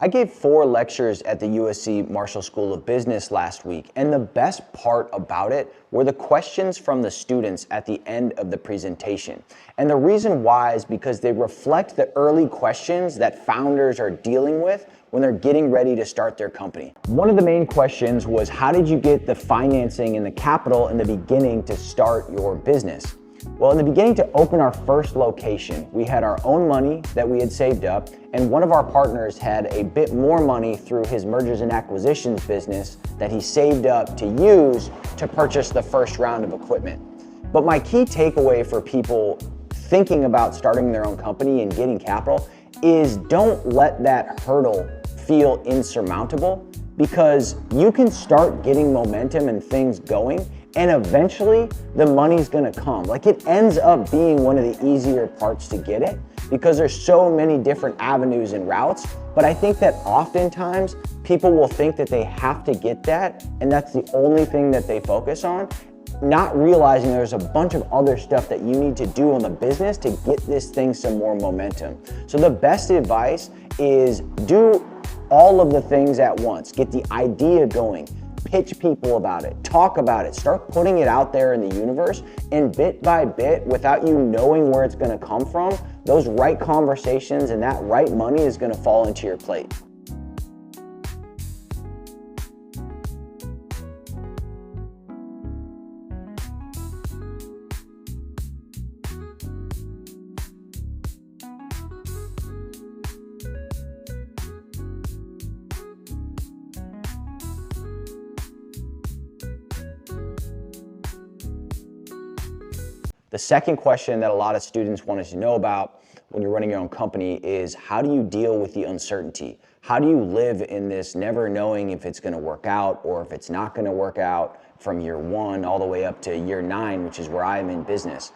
I gave 4 lectures at the USC Marshall School of Business last week, and the best part about it were the questions from the students at the end of the presentation. And the reason why is because they reflect the early questions that founders are dealing with when they're getting ready to start their company. One of the main questions was, how did you get the financing and the capital in the beginning to start your business? Well, in the beginning, to open our first location, we had our own money that we had saved up, and one of our partners had a bit more money through his mergers and acquisitions business that he saved up to use to purchase the first round of equipment. But my key takeaway for people thinking about starting their own company and getting capital is, don't let that hurdle feel insurmountable, because you can start getting momentum and things going, and eventually the money's gonna come. Like, it ends up being one of the easier parts to get it because there's so many different avenues and routes. But I think that oftentimes people will think that they have to get that, and that's the only thing that they focus on, not realizing there's a bunch of other stuff that you need to do on the business to get this thing some more momentum. So the best advice is, do all of the things at once. Get the idea going, pitch people about it, talk about it, start putting it out there in the universe, and bit by bit, without you knowing where it's gonna come from, those right conversations and that right money is gonna fall into your plate. The second question that a lot of students wanted to know about when you're running your own company is, how do you deal with the uncertainty? How do you live in this never knowing if it's gonna work out or if it's not gonna work out, from year 1 all the way up to year 9, which is where I am in business?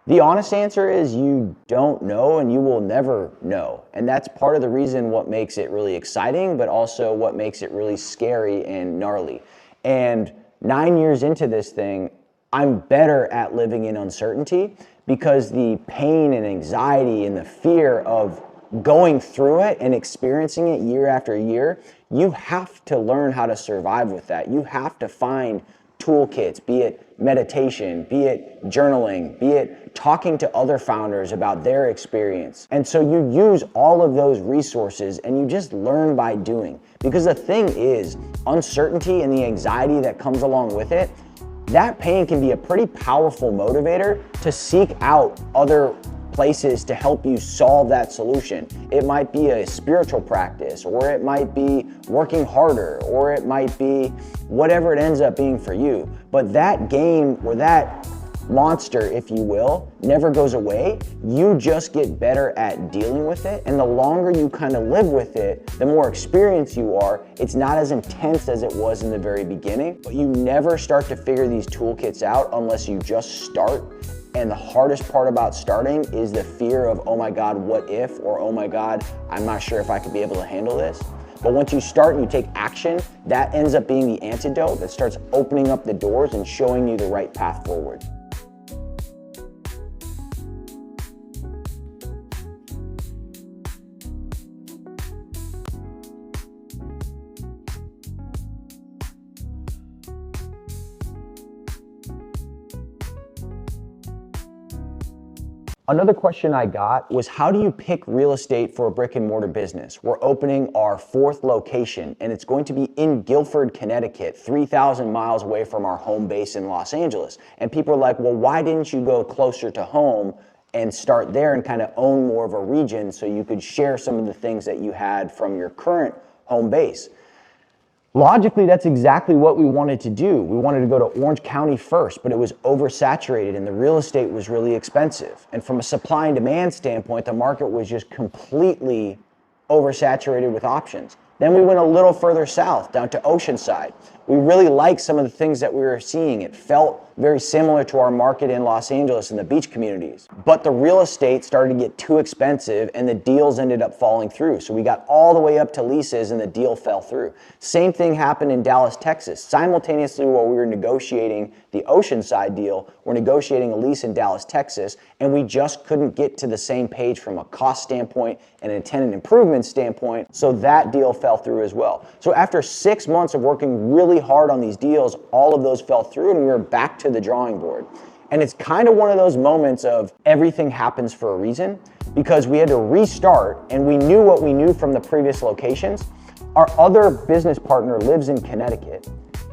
The honest answer is, you don't know, and you will never know. And that's part of the reason what makes it really exciting, but also what makes it really scary and gnarly. And 9 years into this thing, I'm better at living in uncertainty, because the pain and anxiety and the fear of going through it and experiencing it year after year, you have to learn how to survive with that. You have to find toolkits, be it meditation, be it journaling, be it talking to other founders about their experience. And so you use all of those resources and you just learn by doing. Because the thing is, uncertainty and the anxiety that comes along with it, that pain can be a pretty powerful motivator to seek out other places to help you solve that solution. It might be a spiritual practice, or it might be working harder, or it might be whatever it ends up being for you. But that game, or that monster, if you will, never goes away. You just get better at dealing with it, and the longer you kind of live with it, the more experienced you are. It's not as intense as it was in the very beginning, but you never start to figure these toolkits out unless you just start. And the hardest part about starting is the fear of, oh my God, what if? Or, oh my God, I'm not sure if I could be able to handle this. But once you start and you take action, that ends up being the antidote that starts opening up the doors and showing you the right path forward. Another question I got was, how do you pick real estate for a brick and mortar business? We're opening our 4th location, and it's going to be in Guilford, Connecticut, 3,000 miles away from our home base in Los Angeles. And people are like, well, why didn't you go closer to home and start there and kind of own more of a region so you could share some of the things that you had from your current home base? Logically, that's exactly what we wanted to do. We wanted to go to Orange County first, but it was oversaturated and the real estate was really expensive. And from a supply and demand standpoint, the market was just completely oversaturated with options. Then we went a little further south, down to Oceanside, We really liked some of the things that we were seeing. It felt very similar to our market in Los Angeles and the beach communities. But the real estate started to get too expensive and the deals ended up falling through. So we got all the way up to leases and the deal fell through. Same thing happened in Dallas, Texas. Simultaneously while we were negotiating the Oceanside deal, we're negotiating a lease in Dallas, Texas, and we just couldn't get to the same page from a cost standpoint and a tenant improvement standpoint, so that deal fell through as well. So after 6 months of working really hard on these deals, all of those fell through and we were back to the drawing board. And it's kind of one of those moments of everything happens for a reason, because we had to restart and we knew what we knew from the previous locations. Our other business partner lives in Connecticut.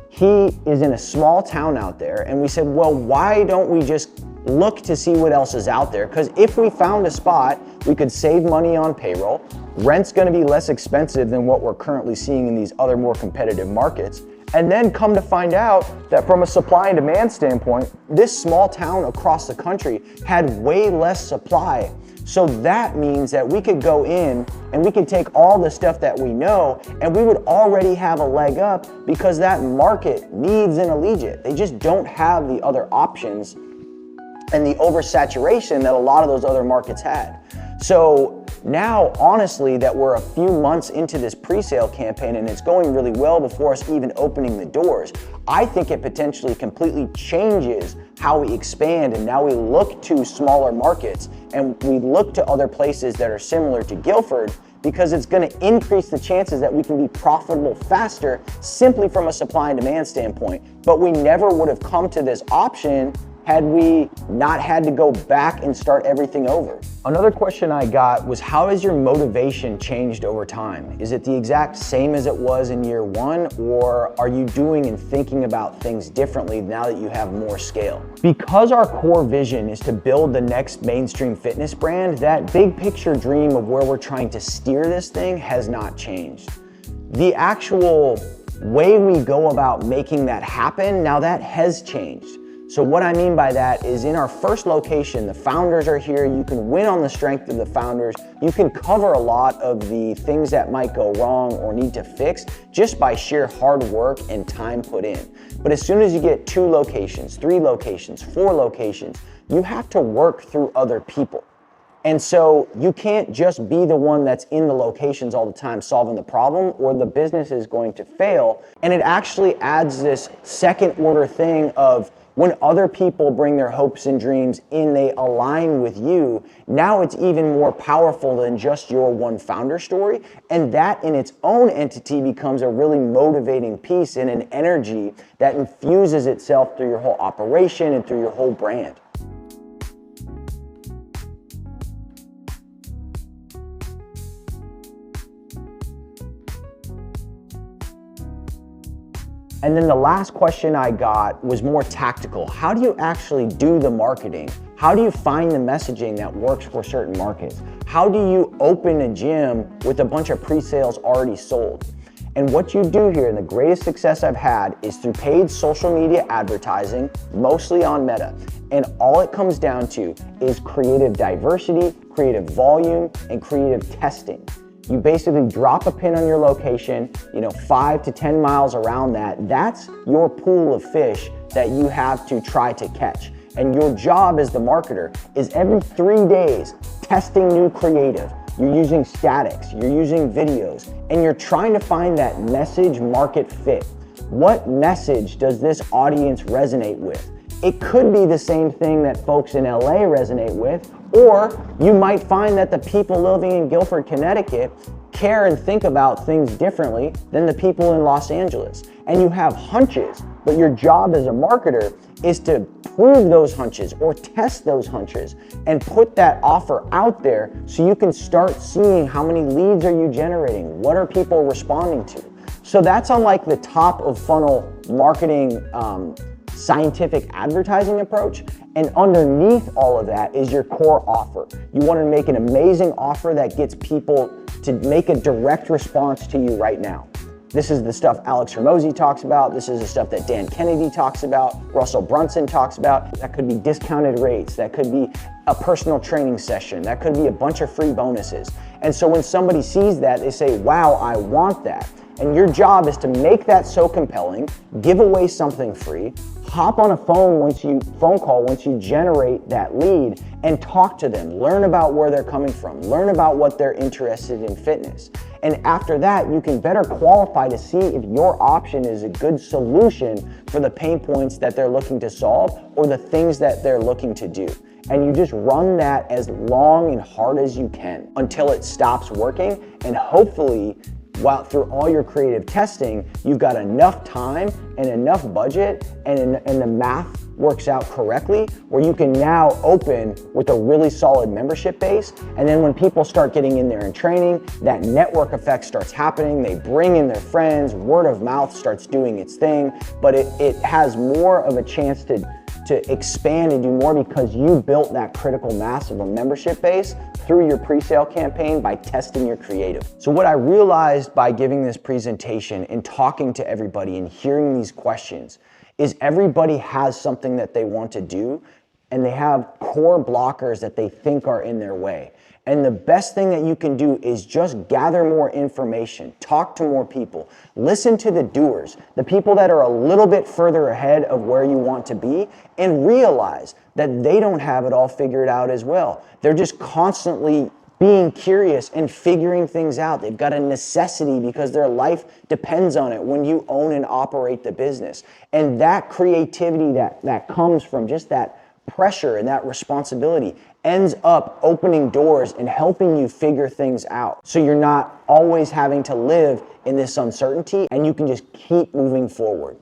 He is in a small town out there, and we said, well, why don't we just look to see what else is out there? Because if we found a spot, we could save money on payroll. Rent's gonna be less expensive than what we're currently seeing in these other more competitive markets. And then come to find out that from a supply and demand standpoint, this small town across the country had way less supply. So that means that we could go in and we could take all the stuff that we know and we would already have a leg up, because that market needs an Allegiate. They just don't have the other options and the oversaturation that a lot of those other markets had. So now, honestly, that we're a few months into this pre-sale campaign and it's going really well before us even opening the doors, I think it potentially completely changes how we expand, and now we look to smaller markets and we look to other places that are similar to Guilford, because it's going to increase the chances that we can be profitable faster simply from a supply and demand standpoint. But we never would have come to this option had we not had to go back and start everything over. Another question I got was, how has your motivation changed over time? Is it the exact same as it was in year one, or are you doing and thinking about things differently now that you have more scale? Because our core vision is to build the next mainstream fitness brand, that big picture dream of where we're trying to steer this thing has not changed. The actual way we go about making that happen, now that has changed. So what I mean by that is, in our first location, the founders are here. You can win on the strength of the founders. You can cover a lot of the things that might go wrong or need to fix just by sheer hard work and time put in. But as soon as you get 2 locations, 3 locations, 4 locations, you have to work through other people. And so you can't just be the one that's in the locations all the time solving the problem, or the business is going to fail. And it actually adds this second order thing of, when other people bring their hopes and dreams in, they align with you, now it's even more powerful than just your one founder story. And that in its own entity becomes a really motivating piece and an energy that infuses itself through your whole operation and through your whole brand. And then the last question I got was more tactical. How do you actually do the marketing? How do you find the messaging that works for certain markets? How do you open a gym with a bunch of pre-sales already sold? And what you do here, and the greatest success I've had, is through paid social media advertising, mostly on Meta. And all it comes down to is creative diversity, creative volume, and creative testing. You basically drop a pin on your location, 5 to 10 miles around that. That's your pool of fish that you have to try to catch. And your job as the marketer is every 3 days testing new creative. You're using statics, you're using videos, and you're trying to find that message market fit. What message does this audience resonate with? It could be the same thing that folks in LA resonate with, or you might find that the people living in Guilford, Connecticut care and think about things differently than the people in Los Angeles. And you have hunches, but your job as a marketer is to prove those hunches or test those hunches and put that offer out there so you can start seeing how many leads are you generating, what are people responding to. So that's on like the top of funnel marketing scientific advertising approach. And underneath all of that is your core offer. You want to make an amazing offer that gets people to make a direct response to you right now. This is the stuff Alex Hormozi talks about. This is the stuff that Dan Kennedy talks about, Russell Brunson talks about. That could be discounted rates. That could be a personal training session. That could be a bunch of free bonuses. And so when somebody sees that, they say, wow, I want that. And your job is to make that so compelling, give away something free, hop on a phone call once you generate that lead, and talk to them. Learn about where they're coming from. Learn about what they're interested in fitness. And after that, you can better qualify to see if your option is a good solution for the pain points that they're looking to solve or the things that they're looking to do. And you just run that as long and hard as you can until it stops working. And hopefully, while through all your creative testing, you've got enough time and enough budget and the math works out correctly where you can now open with a really solid membership base. And then when people start getting in there and training, that network effect starts happening. They bring in their friends, word of mouth starts doing its thing, but it has more of a chance to expand and do more because you built that critical mass of a membership base through your pre-sale campaign by testing your creative. So what I realized by giving this presentation and talking to everybody and hearing these questions is everybody has something that they want to do and they have core blockers that they think are in their way. And the best thing that you can do is just gather more information, talk to more people, listen to the doers, the people that are a little bit further ahead of where you want to be, and realize that they don't have it all figured out as well. They're just constantly being curious and figuring things out. They've got a necessity because their life depends on it when you own and operate the business. And that creativity that comes from just that pressure and that responsibility ends up opening doors and helping you figure things out. So you're not always having to live in this uncertainty and you can just keep moving forward.